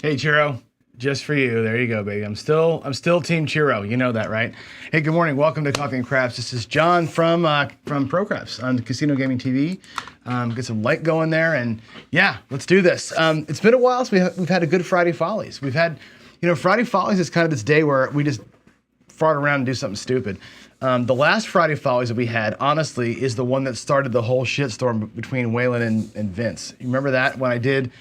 Hey Chiro, just for you. There you go, baby. I'm still Team Chiro. You know that, right? Hey, good morning. Welcome to Coffee and Craps. This is John from Pro Craps on Casino Gaming TV. Get some light going there, and yeah, let's do this. It's been a while since we've had a good Friday Follies. We've had, Friday Follies is kind of this day where we just fart around and do something stupid. The last Friday Follies that we had, honestly, is the one that started the whole shitstorm between Waylon and Vince. You remember that when I did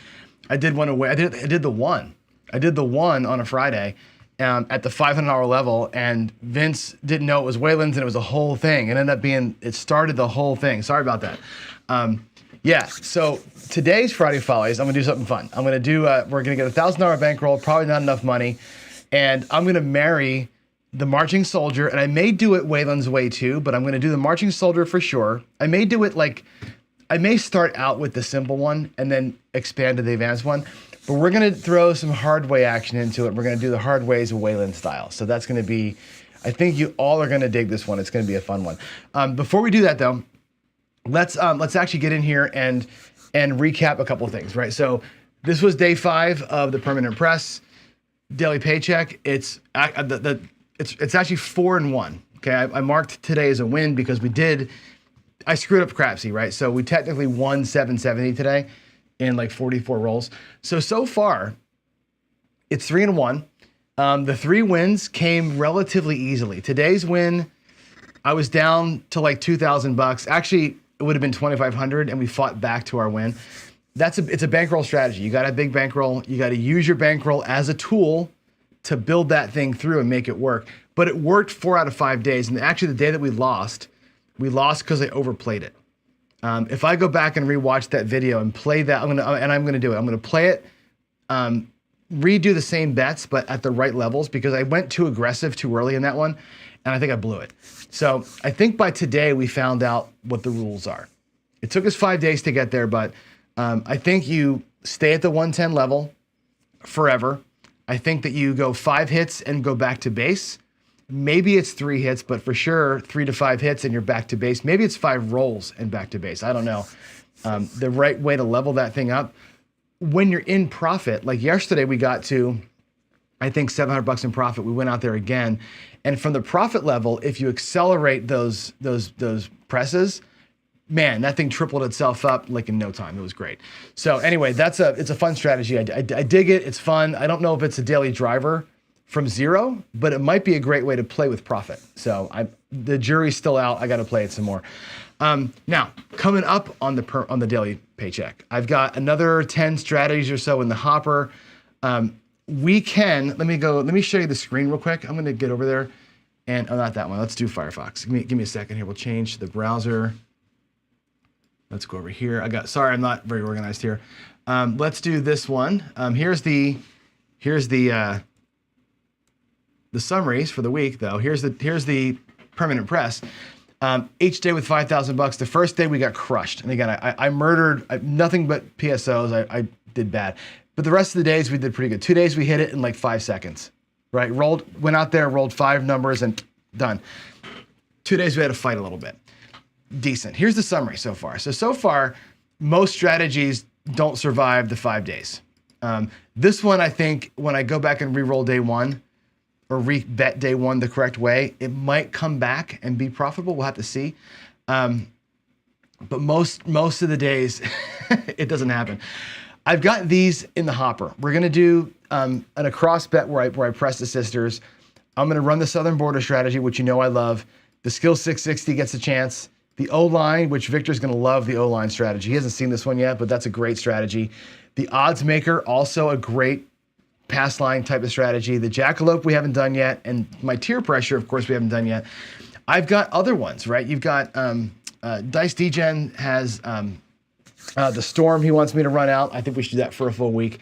one away. I did the one. I did the one on a Friday at the $500 level, and Vince didn't know it was Waylon's, and it was a whole thing. It started the whole thing. Sorry about that. Yeah. So today's Friday Follies, I'm gonna do something fun. We're gonna get a $1,000 bankroll, probably not enough money, and I'm gonna marry the marching soldier, and I may do it Waylon's way too, but I'm gonna do the marching soldier for sure. I may do it I may start out with the simple one and then expand to the advanced one, but we're gonna throw some hard way action into it. We're gonna do the hard ways of Waylon style. So that's gonna be, I think you all are gonna dig this one. It's gonna be a fun one. Before we do that though, let's actually get in here and recap a couple of things, right? So this was day 5 of the permanent press daily paycheck. It's actually 4-1. Okay, I marked today as a win because I screwed up Crapsy, right? So we technically won 770 today in like 44 rolls. So far, it's 3-1. The 3 wins came relatively easily. Today's win, I was down to like $2,000. Actually, it would have been 2,500, and we fought back to our win. It's a bankroll strategy. You got a big bankroll. You got to use your bankroll as a tool to build that thing through and make it work. But it worked 4 out of 5 days. And actually, the day that we lost because I overplayed it. If I go back and rewatch that video and play that, I'm gonna do it. I'm gonna play it, redo the same bets, but at the right levels, because I went too aggressive too early in that one, and I think I blew it. So I think by today we found out what the rules are. It took us 5 days to get there, but I think you stay at the 110 level forever. I think that you go 5 hits and go back to base. Maybe it's 3 hits, but for sure 3 to 5 hits and you're back to base. Maybe it's 5 rolls and back to base. I don't know. The right way to level that thing up. When you're in profit, like yesterday we got to, I think, $700 in profit. We went out there again. And from the profit level, if you accelerate those presses, man, that thing tripled itself up like in no time. It was great. So anyway, it's a fun strategy. I dig it. It's fun. I don't know if it's a daily driver from zero, but it might be a great way to play with profit. So the jury's still out. I got to play it some more. Now, coming up on the daily paycheck, I've got another 10 strategies or so in the hopper. Let me show you the screen real quick. I'm going to get over there and, not that one. Let's do Firefox. Give me a second here. We'll change to the browser. Let's go over here. Sorry, I'm not very organized here. Let's do this one. Here's the summaries for the week, though. Here's the permanent press. Each day with $5,000. The first day we got crushed, and again, I murdered nothing but PSOs. I did bad, but the rest of the days we did pretty good. 2 days we hit it in like 5 seconds. Right, went out there, rolled 5 numbers, and done. 2 days we had to fight a little bit. Decent. Here's the summary so far. So far, most strategies don't survive the 5 days. This one, I think, when I go back and re-roll day 1, or re-bet day 1 the correct way, it might come back and be profitable. We'll have to see. But most of the days, it doesn't happen. I've got these in the hopper. We're gonna do an across bet where I press the sisters. I'm gonna run the Southern Border strategy, which you know I love. The skill 660 gets a chance. The O-line, which Victor's gonna love the O-line strategy. He hasn't seen this one yet, but that's a great strategy. The odds maker, also a great pass line type of strategy. The jackalope we haven't done yet, and my tier pressure, of course, we haven't done yet. I've got other ones, right? You've got Dice Degen has the Storm he wants me to run out. I think we should do that for a full week.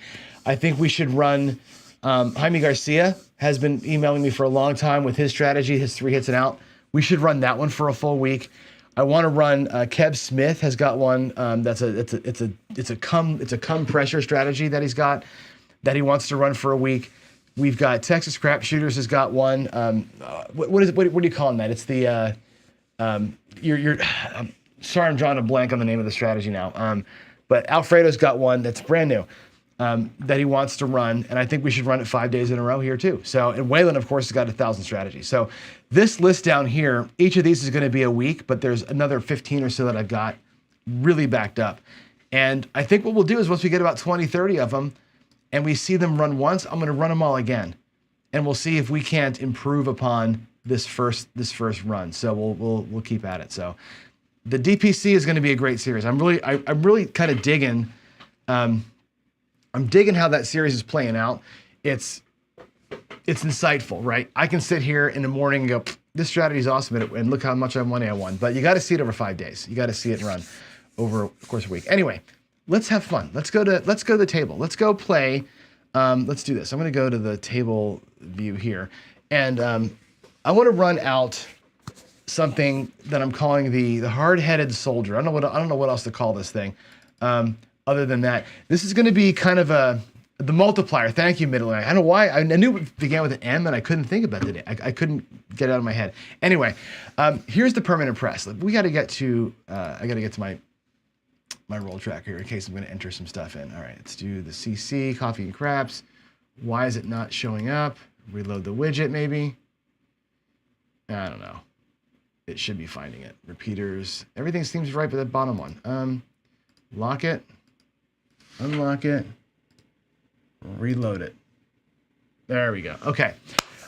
I think we should run, Jaime Garcia has been emailing me for a long time with his strategy, his 3 hits and out. We should run that one for a full week. I want to run, Kev Smith has got one, it's a come pressure strategy that he's got, that he wants to run for a week. We've got Texas Crap Shooters has got one. What is it? What do you call that? It's the sorry, I'm drawing a blank on the name of the strategy now. But Alfredo's got one that's brand new. that he wants to run, and I think we should run it 5 days in a row here too. So, and Waylon, of course, has got 1,000 strategies. So this list down here, each of these is going to be a week, but there's another 15 or so that I've got really backed up. And I think what we'll do is once we get about 20, 30 of them, and we see them run once, I'm going to run them all again, and we'll see if we can't improve upon this first run. So we'll keep at it. So the DPC is going to be a great series. I'm really kind of digging. I'm digging how that series is playing out. It's insightful, right? I can sit here in the morning and go, this strategy is awesome, and look how much money I won. But you got to see it over 5 days. You got to see it run over, of course, a week. Anyway, let's have fun. Let's go to the table. Let's go play. Let's do this. I'm going to go to the table view here, and I want to run out something that I'm calling the hard-headed soldier. I don't know what else to call this thing. Other than that, this is going to be kind of the multiplier. Thank you, middle. I don't know why. I knew it began with an M, and I couldn't think about it. I couldn't get it out of my head. Anyway, here's the permanent press. We got to get to. I got to get to my roll tracker here in case I'm going to enter some stuff in. All right, let's do the CC coffee and craps. Why is it not showing up? Reload the widget, maybe. I don't know. It should be finding it. Repeaters. Everything seems right, but that bottom one. Lock it. Unlock it, reload it. There we go. Okay.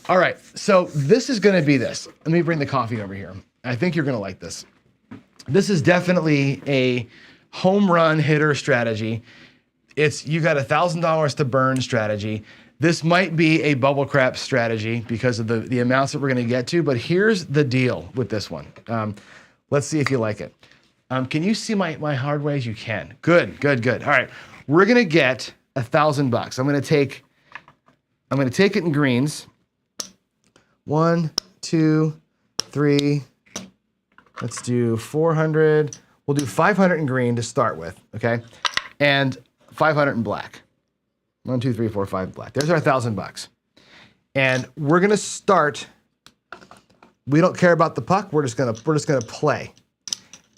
All right. So this is going to be this. Let me bring the coffee over here. I think you're going to like this. This is definitely a home run hitter strategy. You got $1,000 to burn strategy. This might be a bubble crap strategy because of the amounts that we're going to get to. But here's the deal with this one. Let's see if you like it. Can you see my hard ways? You can. Good. All right. We're gonna get $1,000. I'm gonna take it in greens. 1, 2, 3. Let's do 400. We'll do 500 in green to start with, okay? And 500 in black. 1, 2, 3, 4, 5 black. There's our $1,000. And we're gonna start. We don't care about the puck. We're just gonna play.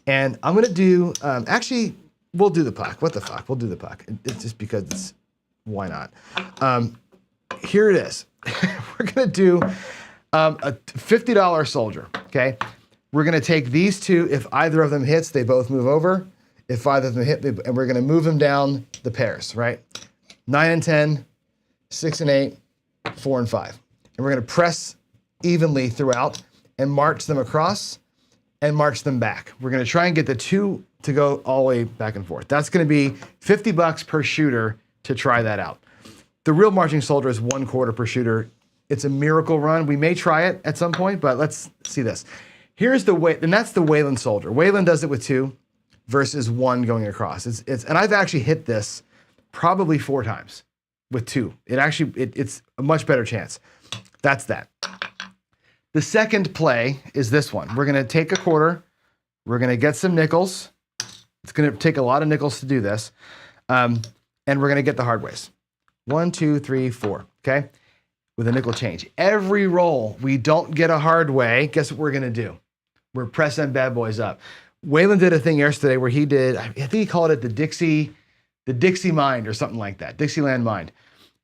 And I'm gonna do. Actually, we'll do the puck. What the fuck? We'll do the puck. It's just because why not? Here it is. We're gonna do a $50 soldier. Okay. We're gonna take these two. If either of them hits, they both move over. If either of them hit, and we're gonna move them down the pairs. Right. 9 and 10, 6 and 8, 4 and 5, and we're gonna press evenly throughout and march them across and march them back. We're gonna try and get the two to go all the way back and forth. That's gonna be $50 per shooter to try that out. The real marching soldier is 1/4 per shooter. It's a miracle run. We may try it at some point, but let's see this. Here's the way, and that's the Waylon soldier. Waylon does it with 2 versus 1 going across. And I've actually hit this probably 4 times with 2. It's a much better chance. That's that. The second play is this one. We're gonna take a quarter. We're gonna get some nickels. It's gonna take a lot of nickels to do this. And we're gonna get the hard ways. 1, 2, 3, 4, okay? With a nickel change. Every roll we don't get a hard way, guess what we're gonna do? We're pressing bad boys up. Waylon did a thing yesterday where he did, I think he called it the Dixie Mind or something like that, Dixieland Mind,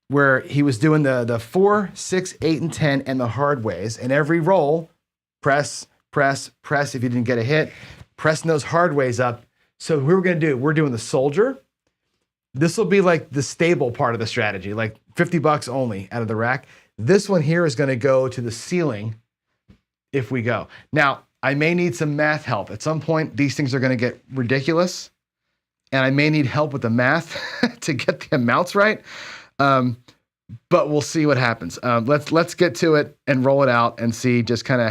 where he was doing the 4, 6, 8, and 10 and the hard ways. And every roll, press, press, press if you didn't get a hit, pressing those hard ways up. So what we're gonna do, we're doing the soldier. This will be like the stable part of the strategy, like $50 only out of the rack. This one here is gonna go to the ceiling if we go. Now, I may need some math help. At some point, these things are gonna get ridiculous, and I may need help with the math to get the amounts right. But we'll see what happens. Let's get to it and roll it out and see just kind of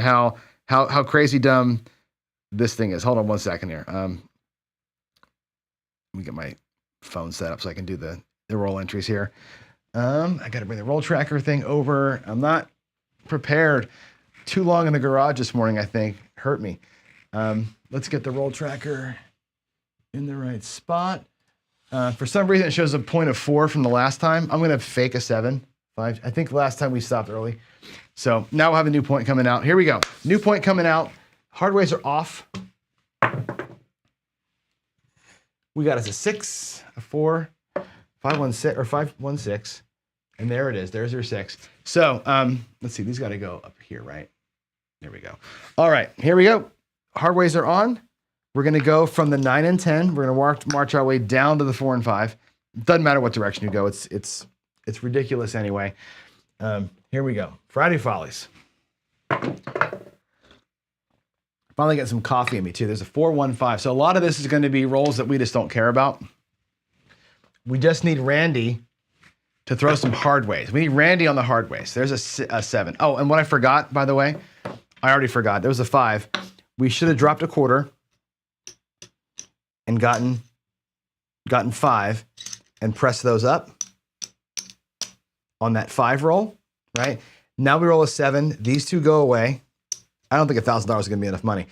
how crazy dumb this thing is. Hold on 1 second here. Let me get my phone set up so I can do the roll entries here. I got to bring the roll tracker thing over. I'm not prepared. Too long in the garage this morning, I think. Hurt me. Let's get the roll tracker in the right spot. For some reason, it shows a point of 4 from the last time. I'm going to fake a 7. 5. I think last time we stopped early. So now we'll have a new point coming out. Here we go. New point coming out. Hard ways are off. We got us a 6, a 4, 516 or 516. And there it is. There's your 6. So let's see. These got to go up here, right? There we go. All right, here we go. Hard ways are on. We're going to go from the 9 and 10. We're going to march our way down to the 4 and 5. Doesn't matter what direction you go. It's ridiculous anyway. Here we go. Friday Follies. Finally got some coffee in me too. There's a 4, 1, 5. So a lot of this is going to be rolls that we just don't care about. We just need Randy to throw some hard ways. We need Randy on the hard ways. There's a 7. Oh, and what I forgot, by the way, I already forgot. There was a 5. We should have dropped a quarter and gotten 5 and pressed those up on that 5 roll, right? Now we roll a 7. These two go away. I don't think $1,000 is going to be enough money.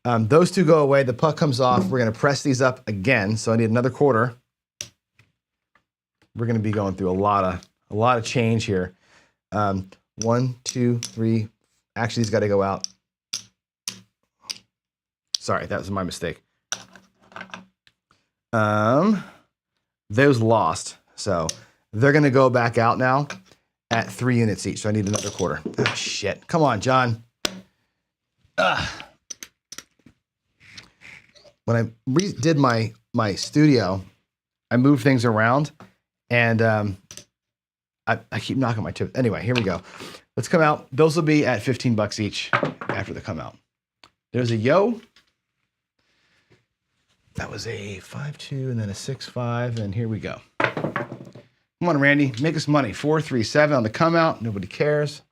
Those two go away. The puck comes off. We're going to press these up again. So I need another quarter. We're going to be going through a lot of change here. 1, 2, 3. Actually, these got to go out. Sorry, that was my mistake. Those lost. So they're going to go back out now at 3 units each. So I need another quarter. Oh, shit. Come on, John. When I redid my studio, I moved things around, and I keep knocking my tip. Anyway, here we go. Let's come out. Those will be at $15 each after they come out. There's a yo. That was a 5-2 and then a 6-5, and here we go. Come on, Randy, make us money. 4, 3, 7 on the come out. Nobody cares.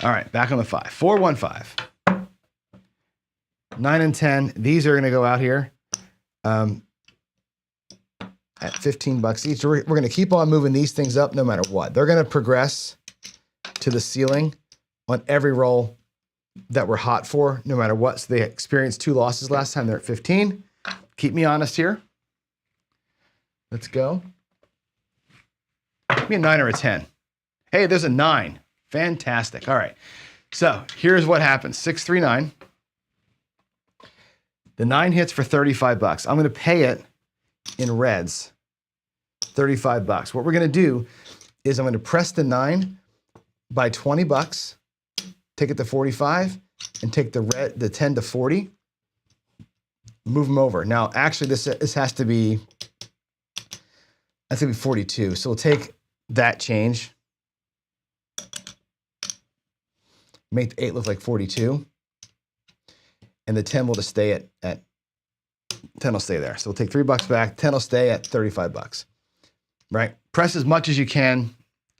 All right, back on the 5. 4, 1, 5. 9 and 10. These are going to go out here at $15 each. We're going to keep on moving these things up no matter what. They're going to progress to the ceiling on every roll that we're hot for, no matter what. So they experienced 2 losses last time. They're at 15. Keep me honest here. Let's go. Give me a 9 or a 10. Hey, there's a 9. Fantastic. All right. So here's what happens. 6, 3, 9. The 9 hits for $35. I'm going to pay it in reds. $35. What we're going to do is I'm going to press the 9 by $20, take it to 45, and take the 10 to 40. Move them over. Now, actually, this has to be, that's going to be 42. So we'll take that change. Make the 8 look like 42. And the 10 will just stay at 10 will stay there. So we'll take $3 back. 10 will stay at $35. Right? Press as much as you can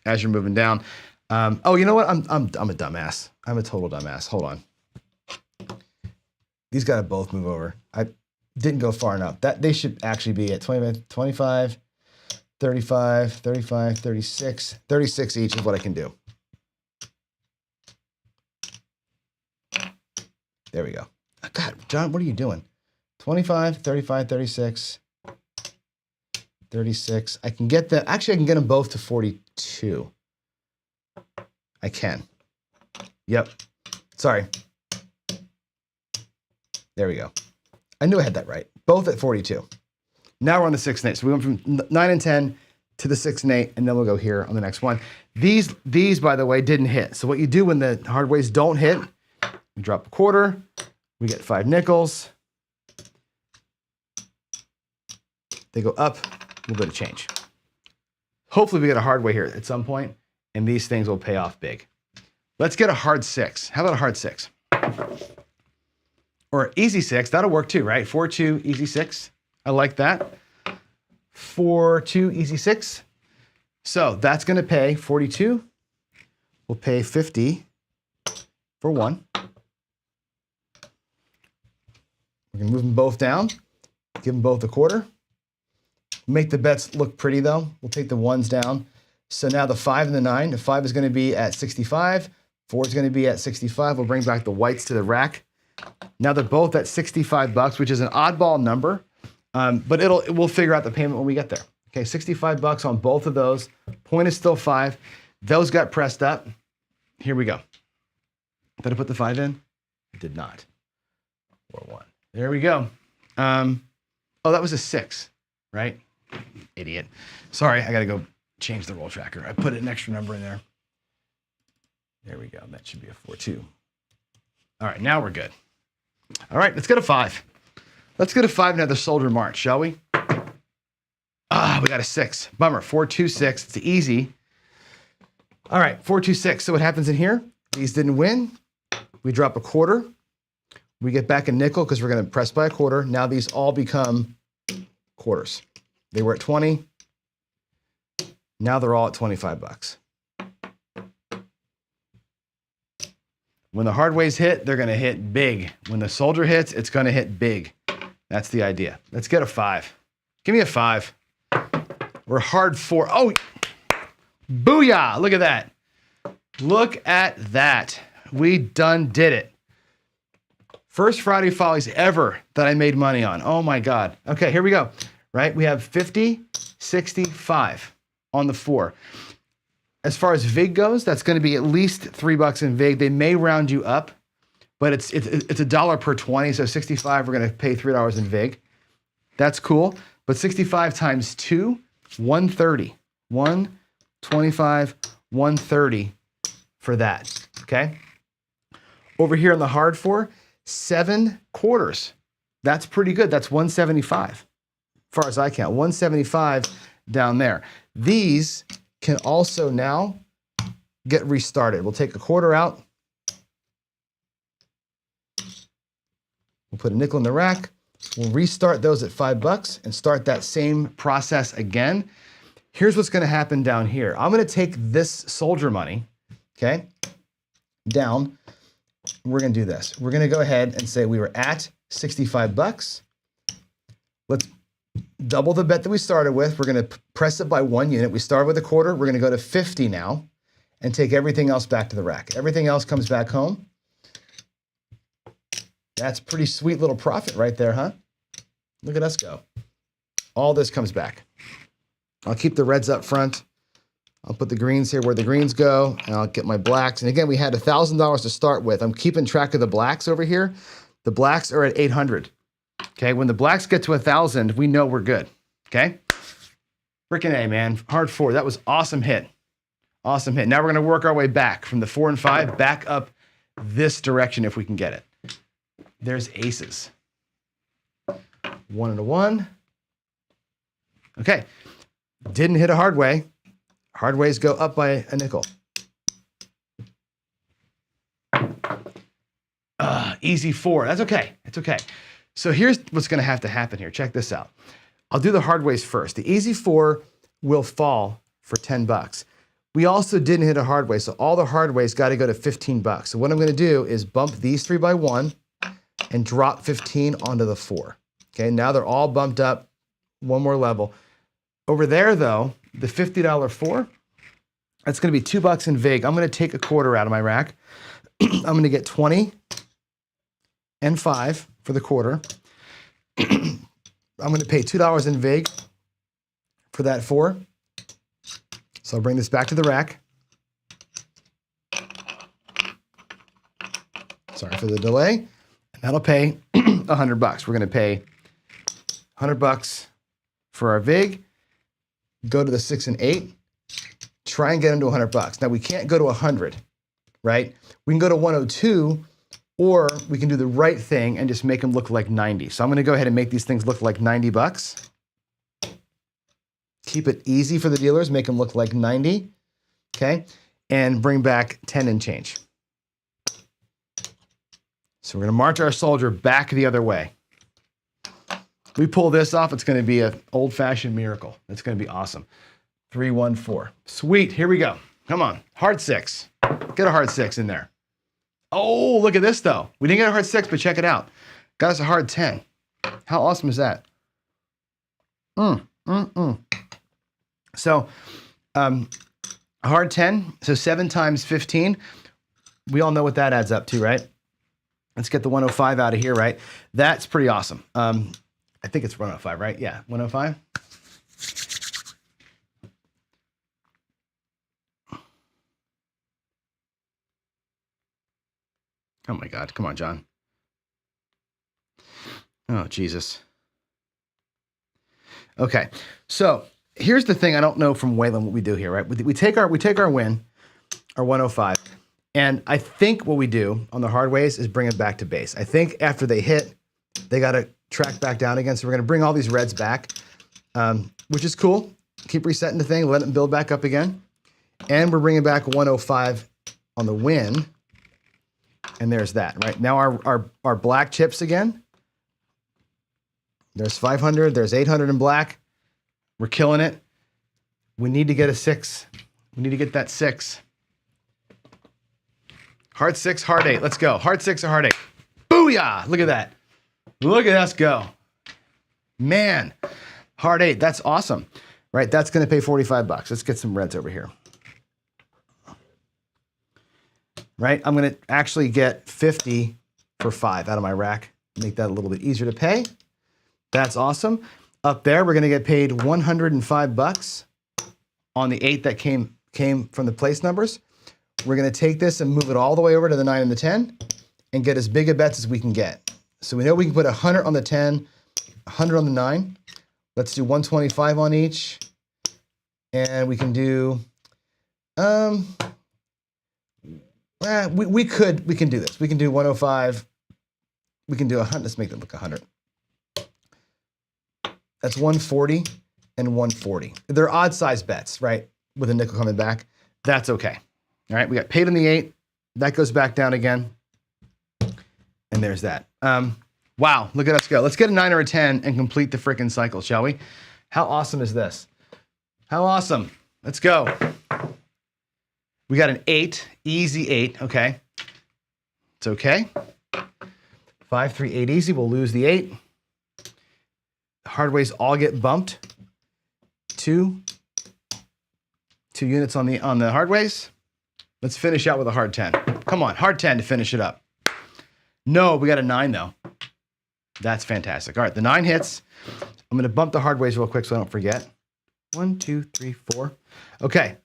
as you're moving down. Oh, you know what? I'm a dumbass. I'm a total dumbass. Hold on. These got to both move over. I didn't go far enough. They should actually be at 25, 35, 35, 36. 36 each is what I can do. There we go. God, John, what are you doing? 25, 35, 36, 36. I can get that. Actually, I can get them both to 42. I can. Yep. Sorry. There we go. I knew I had that right. Both at 42. Now we're on the 6 and 8. So we went from 9 and 10 to the 6 and 8, and then we'll go here on the next one. These, by the way, didn't hit. So what you do when the hard ways don't hit, we drop a quarter, we get 5 nickels. They go up, a little bit of change. Hopefully we get a hard way here at some point, and these things will pay off big. Let's get a hard 6. How about a hard 6? Or easy 6, that'll work too, right? 4-2, easy 6. I like that. 4-2, easy 6. So that's gonna pay 42. We'll pay 50 for 1. We're gonna move them both down, give them both a quarter. Make the bets look pretty though. We'll take the 1s down. So now the 5 and the 9, the 5 is gonna be at 65, 4 is gonna be at 65. We'll bring back the whites to the rack. Now they're both at $65, which is an oddball number, but we'll figure out the payment when we get there. Okay, $65 on both of those. Point is still 5. Those got pressed up. Here we go. Did I put the 5 in? I did not. Or 1. There we go. Oh, that was a 6, right? Idiot. Sorry, I got to go change the roll tracker. I put an extra number in there. There we go. That should be a 4, 2. All right, now we're good. All right, let's go to 5. Let's go to 5 another soldier march, shall we? We got a 6. Bummer. 4, 2, 6. It's easy. All right, 4, 2, 6. So what happens in here? These didn't win. We drop a quarter. We get back a nickel because we're going to press by a quarter. Now these all become quarters. They were at 20. Now they're all at 25 bucks. When the hard ways hit, they're going to hit big. When the soldier hits, it's going to hit big. That's the idea. Let's get a 5. Give me a 5. We're hard 4. Oh, booyah. Look at that. Look at that. We done did it. First Friday Follies ever that I made money on. Oh my God. Okay, here we go. Right? We have 50, 65 on the 4. As far as VIG goes, that's going to be at least $3 in VIG. They may round you up, but it's $1 per 20. So 65, we're going to pay $3 in VIG. That's cool. But 65 times 2, 130. 125, 130 for that. Okay. Over here on the hard 4, 7 quarters. That's pretty good. That's 175. As far as I count, 175 down there. These can also now get restarted. We'll take a quarter out. We'll put a nickel in the rack. We'll restart those at $5 and start that same process again. Here's what's going to happen down here. I'm going to take this soldier money, okay, down. We're going to do this. We're going to go ahead and say we were at 65 bucks. Let's double the bet that we started with. We're going to press it by 1 unit. We started with a quarter. We're going to go to 50 now and take everything else back to the rack. Everything else comes back home. That's pretty sweet little profit right there, huh? Look at us go. All this comes back. I'll keep the reds up front. I'll put the greens here where the greens go, and I'll get my blacks. And again, we had $1,000 to start with. I'm keeping track of the blacks over here. The blacks are at 800. Okay, when the blacks get to 1,000, we know we're good. Okay, freaking A, man. Hard 4. That was awesome hit. Awesome hit. Now we're going to work our way back from the 4 and 5 back up this direction if we can get it. There's aces. 1 and a 1. Okay, didn't hit a hard way. Hard ways go up by a nickel. Easy 4. That's okay. It's okay. So here's what's going to happen here. Check this out. I'll do the hard ways first. The easy 4 will fall for 10 bucks. We also didn't hit a hard way, so all the hard ways got to go to 15 bucks. So what I'm going to do is bump these 3 by 1 and drop 15 onto the 4. Okay, now they're all bumped up one more level. Over there, though, the $50 4, that's going to be $2 in VIG. I'm going to take a quarter out of my rack. I'm going to get 20 and 5 for the quarter. I'm going to pay $2 in VIG for that 4. So I'll bring this back to the rack. Sorry for the delay. And that'll pay $100. We're going to pay $100 for our VIG. Go to the 6 and 8. Try and get them to $100. Now we can't go to 100, right? We can go to 102, or we can do the right thing and just make them look like 90. So I'm going to go ahead and make these things look like 90 bucks. Keep it easy for the dealers, make them look like 90, okay? And bring back 10 and change. So we're going to march our soldier back the other way. We pull this off, it's going to be an old-fashioned miracle. It's going to be awesome. 3, 1, 4. Sweet, here we go. Come on, hard 6. Get a hard 6 in there. Oh, look at this, though. We didn't get a hard 6, but check it out. Got us a hard 10. How awesome is that? So, a hard 10, so 7 times 15. We all know what that adds up to, right? Let's get the 105 out of here, right? That's pretty awesome. I think it's 105, right? Yeah, 105. Oh my God, come on, John. Oh, Jesus. Okay, so here's the thing I don't know from Waylon what we do here, right? We take our win, our 105, and I think what we do on the hard ways is bring it back to base. I think after they hit, they got to track back down again. So we're going to bring all these reds back, which is cool. Keep resetting the thing, let it build back up again. And we're bringing back 105 on the win. And there's that, right? Now our black chips again. There's 500, there's 800 in black. We're killing it. We need to get a 6. We need to get that 6. Hard 6, hard 8. Let's go. Hard 6 or hard 8. Booyah! Look at that. Look at us go. Man, hard 8. That's awesome. Right, that's going to pay 45 bucks. Let's get some reds over here. Right, I'm going to actually get 50 for 5 out of my rack. Make that a little bit easier to pay. That's awesome. Up there, we're going to get paid 105 bucks on the 8 that came from the place numbers. We're going to take this and move it all the way over to the 9 and the 10 and get as big a bets as we can get. So we know we can put 100 on the 10, 100 on the 9. Let's do 125 on each. And we can do, we can do this. We can do 105. We can do 100. Let's make it look 100. That's 140 and 140. They're odd size bets, right? With a nickel coming back. That's okay. All right, we got paid on the 8. That goes back down again. And there's that. Wow, look at us go. Let's get a 9 or a 10 and complete the frickin' cycle, shall we? How awesome is this? How awesome. Let's go. We got an 8, easy 8, okay. It's okay. 5, 3, 8 easy, we'll lose the 8. Hard ways all get bumped. 2 units on the hard ways. Let's finish out with a hard 10. Come on, hard 10 to finish it up. No, we got a 9 though. That's fantastic. All right, the 9 hits. I'm gonna bump the hard ways real quick so I don't forget. 1, 2, 3, 4. Okay,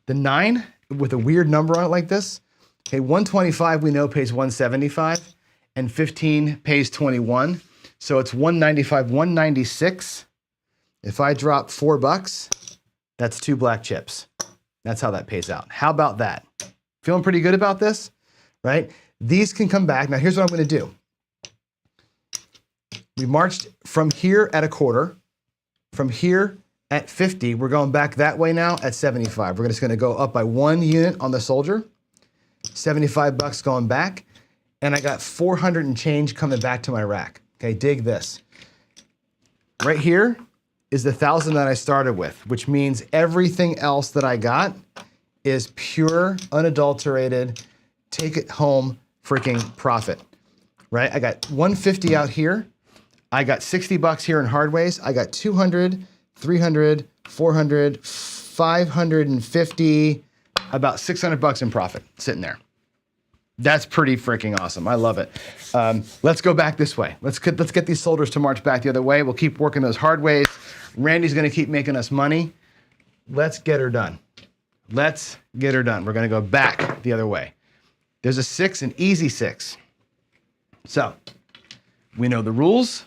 the 9 with a weird number on it like this. Okay, 125 we know pays 175 and 15 pays 21. So it's 195, 196. If I drop $4, that's 2 black chips. That's how that pays out. How about that? Feeling pretty good about this, right? These can come back. Now here's what I'm gonna do. We marched from here at a quarter, from here at 50. We're going back that way now at 75. We're just gonna go up by 1 unit on the soldier, 75 bucks going back, and I got 400 and change coming back to my rack. Okay, dig this. Right here is the 1,000 that I started with, which means everything else that I got is pure, unadulterated, take it home freaking profit, right? I got 150 out here. I got 60 bucks here in hardways. I got 200, 300, 400, 550, about 600 bucks in profit sitting there. That's pretty freaking awesome. I love it. Let's go back this way. Let's get these soldiers to march back the other way. We'll keep working those hard ways. Randy's gonna keep making us money. Let's get her done. Let's get her done. We're gonna go back the other way. There's a 6, an easy 6. So we know the rules.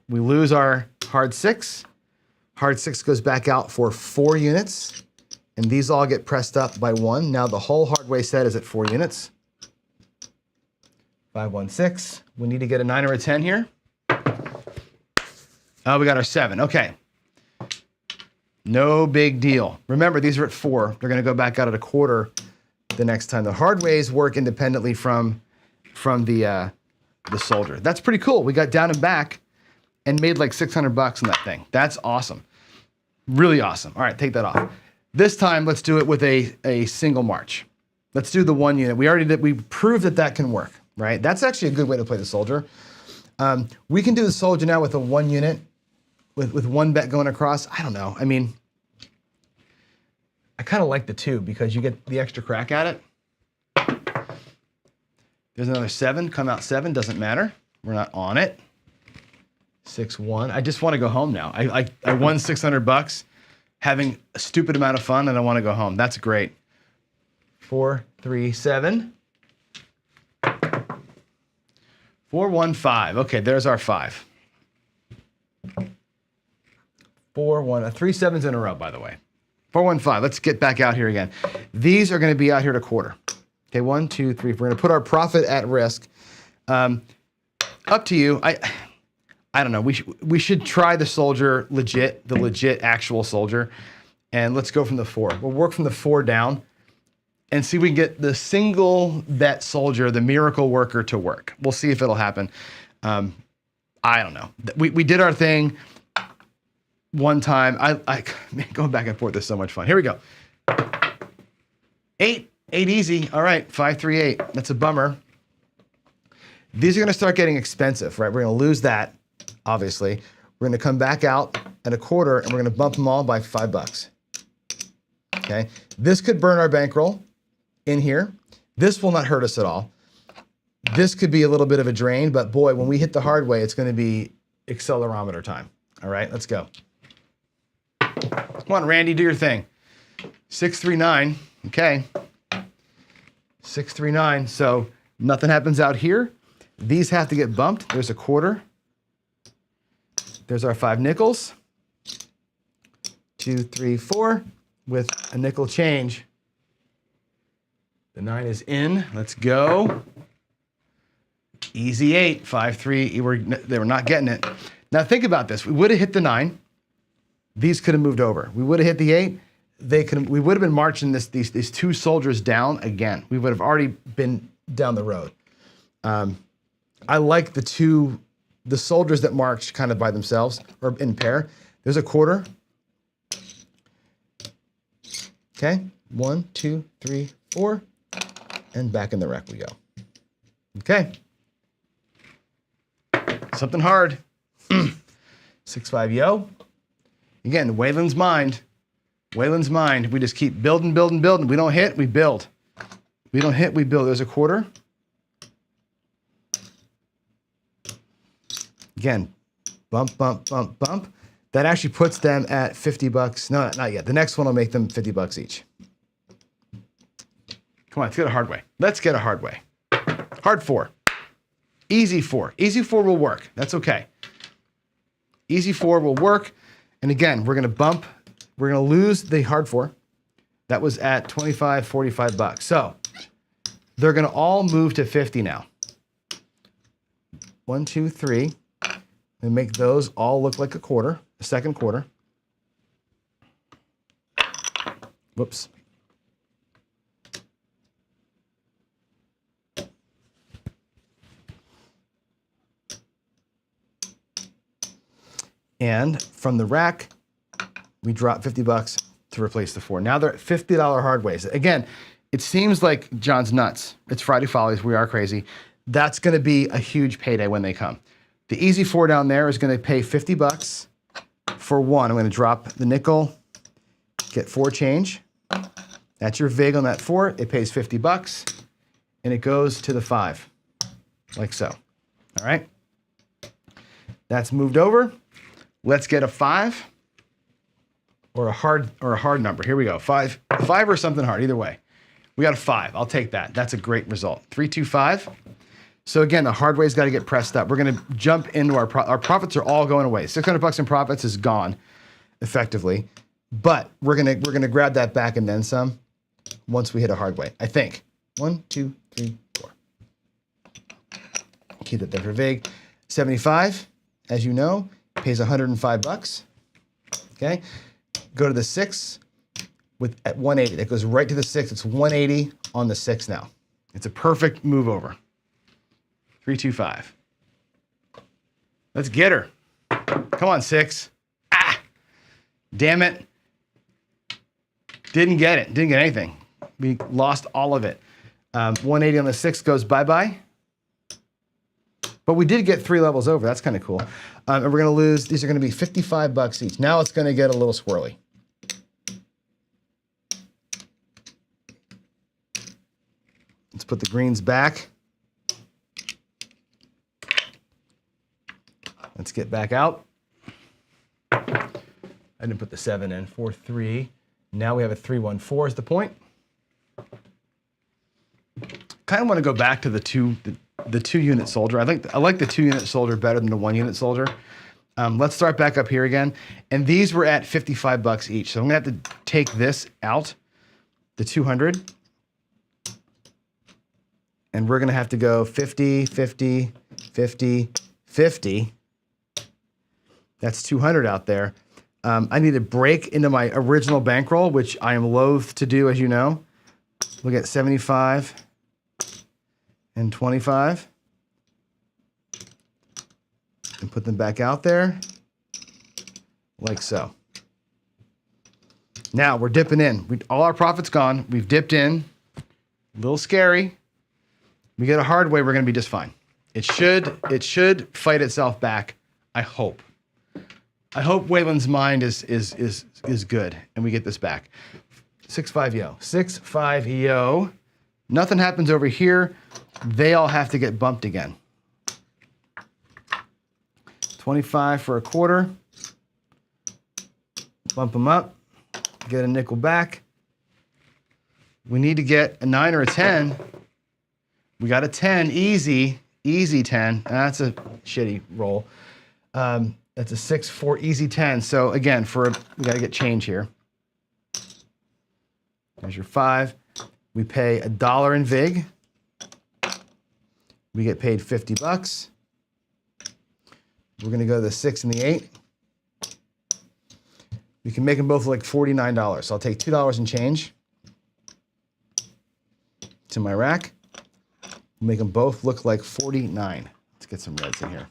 We lose our hard 6. Hard 6 goes back out for 4 units. And these all get pressed up by 1. Now the whole hardway set is at 4 units. 516. We need to get a 9 or a 10 here. Oh, we got our 7. Okay. No big deal. Remember, these are at 4. They're going to go back out at a quarter the next time. The hard ways work independently from the soldier. That's pretty cool. We got down and back and made like 600 bucks on that thing. That's awesome. Really awesome. All right, take that off. This time, let's do it with a single march. Let's do the 1 unit. We proved that can work, right? That's actually a good way to play the soldier. We can do the soldier now with a 1 unit, with 1 bet going across. I don't know. I mean, I kind of like the 2 because you get the extra crack at it. There's another 7, come out 7, doesn't matter. We're not on it. 6-1. I just want to go home now. I won 600 bucks, having a stupid amount of fun, and I want to go home. That's great. 4, 3, 7. 4, 1, 5. Okay, there's our 5. 4-1, 3 sevens in a row, by the way. 4-1-5. Let's get back out here again. These are going to be out here to quarter. Okay, 1, 2, 3. We're going to put our profit at risk. Up to you. I don't know. We should try the soldier legit, the legit actual soldier, and let's go from the 4. We'll work from the 4 down and see if we can get the single bet soldier, the miracle worker, to work. We'll see if it'll happen. I don't know. We did our thing one time. Man, going back and forth is so much fun. Here we go. 8 easy. All right, 5, 3, 8. That's a bummer. These are going to start getting expensive, right? We're going to lose that, obviously. We're going to come back out at a quarter, and we're going to bump them all by $5. Okay? This could burn our bankroll in here. This will not hurt us at all. This could be a little bit of a drain, but boy, when we hit the hard way, it's going to be accelerometer time. All right, let's go. Come on, Randy, do your thing. 6, 3, 9. Okay. 6, 3, 9. So nothing happens out here. These have to get bumped. There's a quarter. There's our 5 nickels. 2, 3, 4 with a nickel change. The 9 is in. Let's go. Easy 8, 5, 3. They were not getting it. Now think about this. We would have hit the 9. These could have moved over. We would have hit the 8. We would have been marching these 2 soldiers down again. We would have already been down the road. I like the soldiers that marched kind of by themselves or in pair. There's a quarter. Okay, 1, 2, 3, 4, and back in the wreck we go. Okay. Something hard. 6, 5, yo. Again, Waylon's mind. Waylon's mind. We just keep building, building, building. We don't hit, we build. We don't hit, we build. There's a quarter. Again, bump, bump, bump, bump. That actually puts them at $50. No, not yet. The next one will make them $50 each. Come on, let's get a hard way. Let's get a hard way. Hard 4. Easy 4. Easy 4 will work. That's okay. Easy 4 will work. And again, we're going to bump. We're going to lose the hard 4. That was at $25, $45. So they're going to all move to 50 now. 1, 2, 3. And make those all look like a quarter, a second quarter. Whoops. And from the rack, we drop $50 to replace the 4. Now they're at $50 hard ways. Again, it seems like John's nuts. It's Friday Follies. We are crazy. That's going to be a huge payday when they come. The easy 4 down there is going to pay $50 for 1. I'm going to drop the nickel, get 4 change. That's your VIG on that 4. It pays $50, and it goes to the 5, like so. All right. That's moved over. Let's get a 5 or a hard number. Here we go. 5 or something hard. Either way, we got a 5. I'll take that. That's a great result. 3, 2, 5. So again, the hard way's got to get pressed up. We're going to jump into our profits are all going away. $600 in profits is gone, effectively. But we're gonna grab that back and then some once we hit a hard way. I think 1, 2, 3, 4. Keep it there for VIG. 75, as you know, pays $105. Okay, go to the 6 at 180. That goes right to the 6. It's 180 on the 6 now. It's a perfect move over. 3, 2, 5. Let's get her. Come on, 6. Ah, damn it. Didn't get it. Didn't get anything. We lost all of it. 180 on the 6 goes bye-bye. But we did get 3 levels over. That's kind of cool. And we're going to lose. These are going to be $55 each. Now it's going to get a little squirrely. Let's put the greens back. Let's get back out. I didn't put the 7 in. 4, 3. Now we have a 3, 1, 4 is the point. Kind of want to go back to the 2 unit soldier. I like the 2 unit soldier better than the 1 unit soldier. Let's start back up here again. And these were at 55 bucks each. So I'm gonna have to take this out, the 200. And we're gonna have to go 50, 50, 50, 50. That's 200 out there. I need to break into my original bankroll, which I am loath to do, as you know. Look at 75 and 25. And put them back out there, like so. Now we're dipping in. All our profit's gone. We've dipped in. A little scary. We get a hard way, we're gonna be just fine. It should fight itself back, I hope. I hope Waylon's mind is good and we get this back. 6-5 yo. 6-5 yo. Nothing happens over here. They all have to get bumped again. 25 for a quarter. Bump them up. Get a nickel back. We need to get a 9 or a 10. We got a 10, easy 10. That's a shitty roll. That's a 6-4, easy 10. So again, we gotta get change here. There's your 5. We pay $1 in VIG. We get paid 50 bucks. We're gonna go to the 6 and the 8. We can make them both like $49. So I'll take $2 and change to my rack. Make them both look like 49. Let's get some reds in here.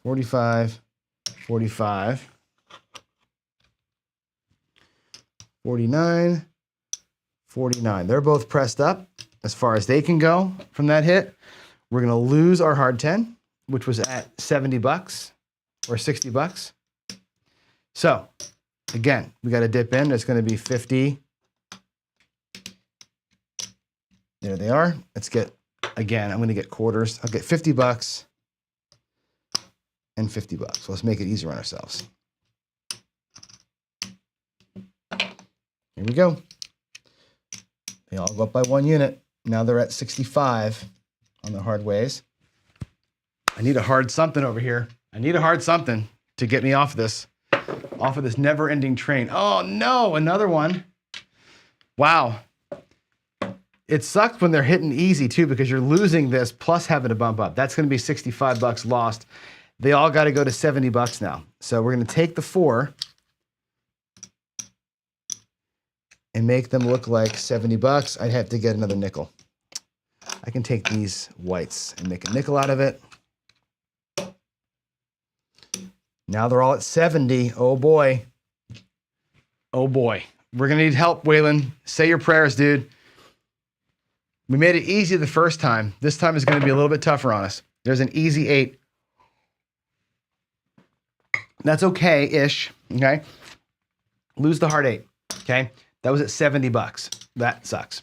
45, 45, 49, 49. They're both pressed up as far as they can go from that hit. We're gonna lose our hard 10, which was at 70 bucks or 60 bucks. So again, we got to dip in. It's gonna be 50. There they are. Let's get, again, I'm gonna get quarters. I'll get 50 bucks and 50 bucks. So let's make it easier on ourselves. Here we go. They all go up by 1 unit. Now they're at 65 on the hard ways. I need a hard something over here. I need a hard something to get me off this never-ending train. Oh no, another one. Wow. It sucks when they're hitting easy too, because you're losing this plus having to bump up. That's gonna be 65 bucks lost. They all gotta go to 70 bucks now. So we're gonna take the 4 and make them look like 70 bucks. I'd have to get another nickel. I can take these whites and make a nickel out of it. Now they're all at 70. Oh boy. Oh boy. We're gonna need help, Waylon. Say your prayers, dude. We made it easy the first time. This time is gonna be a little bit tougher on us. There's an easy 8. That's okay-ish, okay? Lose the hard 8, okay? That was at 70 bucks. That sucks.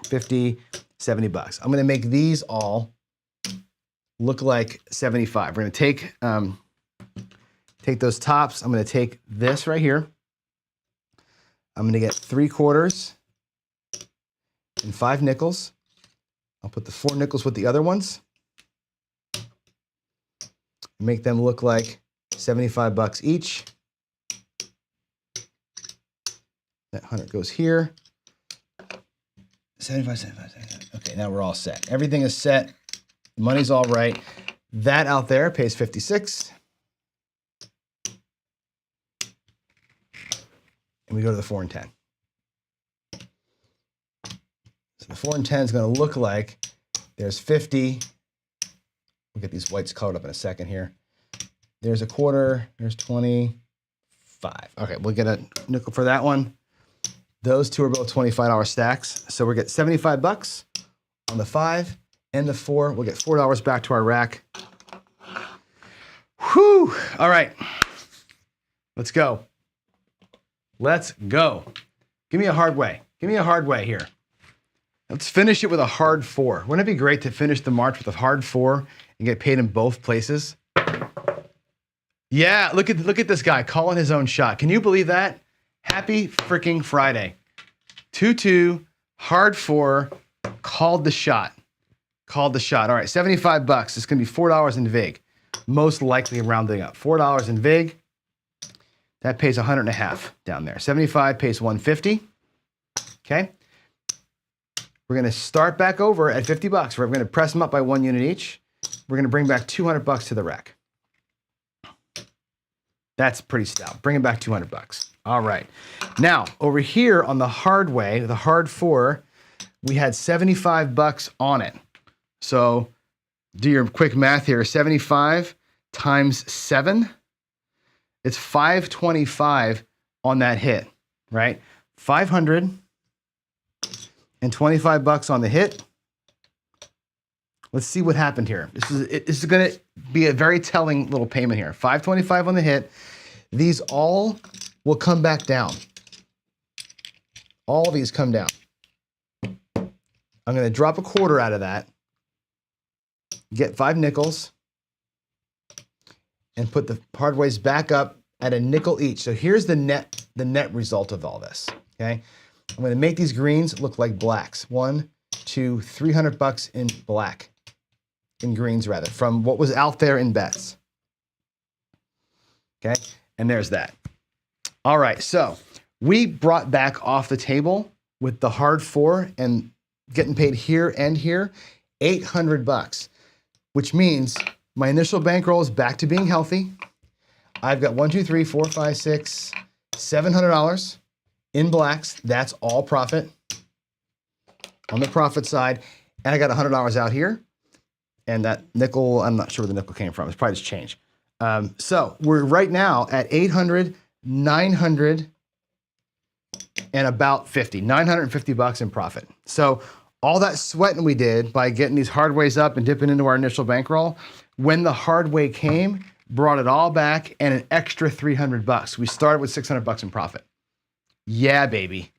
50, 70 bucks. I'm gonna make these all look like 75. We're gonna take those tops. I'm gonna take this right here. I'm gonna get 3 quarters and 5 nickels. I'll put the 4 nickels with the other ones. Make them look like 75 bucks each. That 100 goes here. 75, 75, 75. Okay, now we're all set. Everything is set. The money's all right. That out there pays 56. And we go to the 4 and 10. So the 4 and 10 is going to look like there's 50. We'll get these whites colored up in a second here. There's a quarter. There's 25. Okay, we'll get a nickel for that one. Those two are both $25 stacks. So we'll get 75 bucks on the 5 and the 4. We'll get $4 back to our rack. Whew. All right. Let's go. Let's go. Give me a hard way. Give me a hard way here. Let's finish it with a hard 4. Wouldn't it be great to finish the March with a hard 4 and get paid in both places? Yeah, look at this guy calling his own shot. Can you believe that? Happy freaking Friday. 2-2, hard 4, called the shot. Called the shot. All right, 75 bucks. It's gonna be $4 in VIG. Most likely rounding up. $4 in VIG. That pays 100.5 down there. 75 pays 150. Okay. We're gonna start back over at 50 bucks. We're gonna press them up by 1 unit each. We're gonna bring back 200 bucks to the rack. That's pretty stout. Bring it back 200 bucks. All right. Now, over here on the hard way, the hard 4, we had 75 bucks on it. So do your quick math here. 75 times 7. It's 525 on that hit, right? 525 bucks on the hit. Let's see what happened here. This is going to be a very telling little payment here. 525 on the hit. These all will come back down. All these come down. I'm going to drop a quarter out of that, get 5 nickels, and put the hardways back up at a nickel each. So here's the net result of all this. Okay, I'm going to make these greens look like blacks. 1, 2, 300 bucks in black, in greens rather, from what was out there in bets. Okay, and there's that. All right, so we brought back off the table with the hard 4 and getting paid here and here, 800 bucks, which means my initial bankroll is back to being healthy. I've got $1, 2, 3, 4, 5, 6, $700 in blacks. That's all profit on the profit side. And I got $100 out here. And that nickel, I'm not sure where the nickel came from. It's probably just change. So we're right now at 800, 900, and about 50, 950 bucks in profit. So all that sweating we did by getting these hard ways up and dipping into our initial bankroll, when the hard way came, brought it all back and an extra 300 bucks. We started with 600 bucks in profit. Yeah, baby.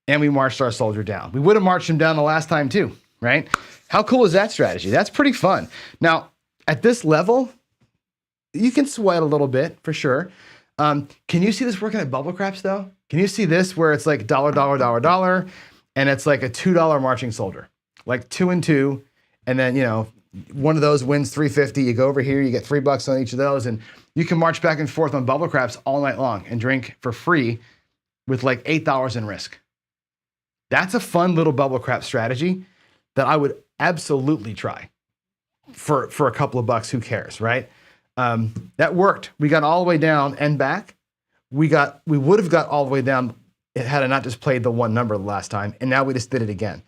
And we marched our soldier down. We would have marched him down the last time too, right? How cool is that strategy? That's pretty fun. Now, at this level, you can sweat a little bit for sure. Can you see this working at bubble craps though? Can you see this where it's like dollar, dollar, dollar, dollar, and it's like a $2 marching soldier, like 2 and 2, and then, you know, one of those wins 350. You go over here, you get $3 on each of those, and you can march back and forth on bubble craps all night long and drink for free with like $8 in risk. That's a fun little bubble crap strategy that I would absolutely try for a couple of bucks. Who cares, right? That worked. We got all the way down and back. We would have got all the way down had I not just played the one number the last time, and now we just did it again.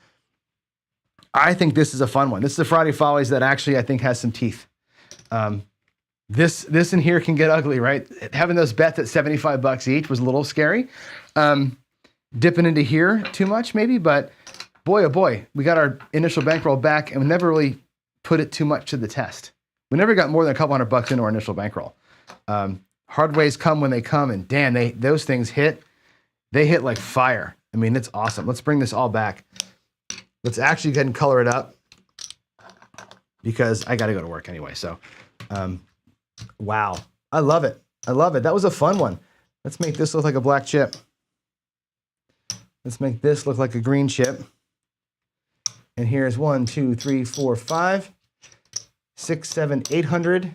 I think this is a fun one. This is a Friday Follies that actually I think has some teeth. This in here can get ugly, right? Having those bets at 75 bucks each was a little scary. Dipping into here too much maybe, but boy, oh boy, we got our initial bankroll back and we never really put it too much to the test. We never got more than a couple $100 into our initial bankroll. Hard ways come when they come, and damn, those things hit. They hit like fire. I mean, it's awesome. Let's bring this all back. Let's actually go ahead and color it up because I got to go to work anyway. So, wow. I love it. I love it. That was a fun one. Let's make this look like a black chip. Let's make this look like a green chip. And here's 1, 2, 3, 4, 5, 6, 7, 800,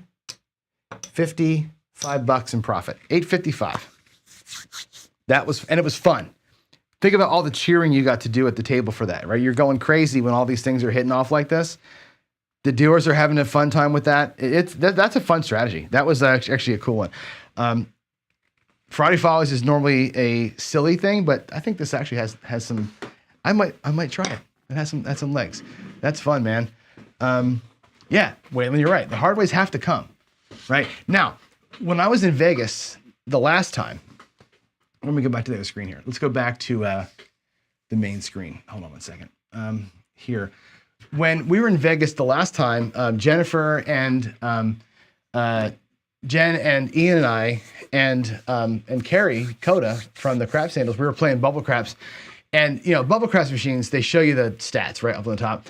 55 bucks in profit. 855. And it was fun. Think about all the cheering you got to do at the table for that, right? You're going crazy when all these things are hitting off like this. The dealers are having a fun time with that. That's a fun strategy. That was actually a cool one. Friday Follies is normally a silly thing, but I think this actually has some. I might try it. It has some legs. That's fun, man. Yeah, Waylon, you're right. The hard ways have to come, right? Now, when I was in Vegas the last time, let me go back to the other screen here. Let's go back to the main screen. Hold on one second. Here, when we were in Vegas the last time, Jennifer and Jen and Ian and I and Carrie Coda from the Crap Sandals, we were playing bubble craps, and you know, bubble craps machines, they show you the stats right up on the top.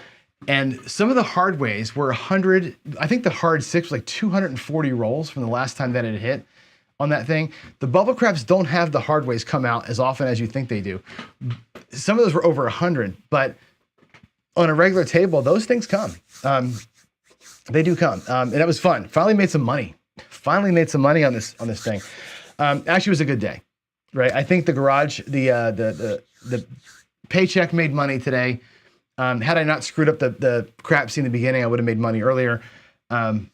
And some of the hard ways were 100. I think the hard 6 was like 240 rolls from the last time that it hit on that thing. The bubble craps don't have the hard ways come out as often as you think they do. Some of those were over 100, but on a regular table, those things come. They do come. And that was fun. Finally made some money. On this thing. Actually, it was a good day, right? I think the garage, the Paycheck made money today. Had I not screwed up the crap scene in the beginning, I would have made money earlier.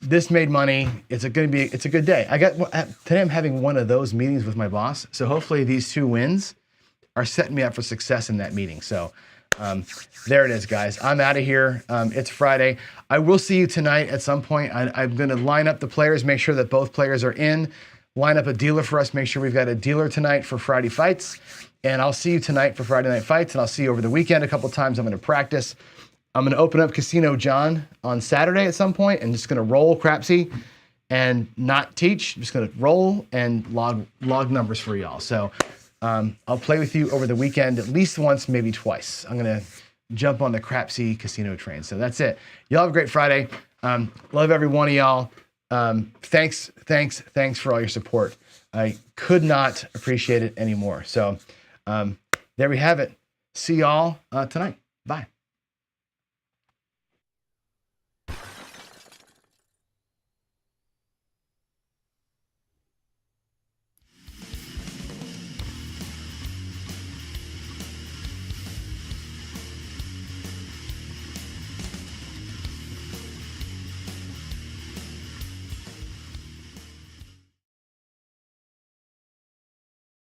This made money. It's a good day. Today I'm having one of those meetings with my boss. So hopefully these 2 wins are setting me up for success in that meeting. So there it is, guys. I'm out of here. It's Friday. I will see you tonight at some point. I'm going to line up the players, make sure that both players are in, line up a dealer for us, make sure we've got a dealer tonight for Friday fights. And I'll see you tonight for Friday night fights. And I'll see you over the weekend a couple times. I'm going to practice. I'm going to open up Casino John on Saturday at some point and just going to roll Crapsy and not teach. I'm just going to roll and log numbers for y'all. So I'll play with you over the weekend at least once, maybe twice. I'm going to jump on the Crapsy casino train. So that's it. Y'all have a great Friday. Love every one of y'all. Thanks for all your support. I could not appreciate it anymore. So there we have it. See y'all tonight. Bye.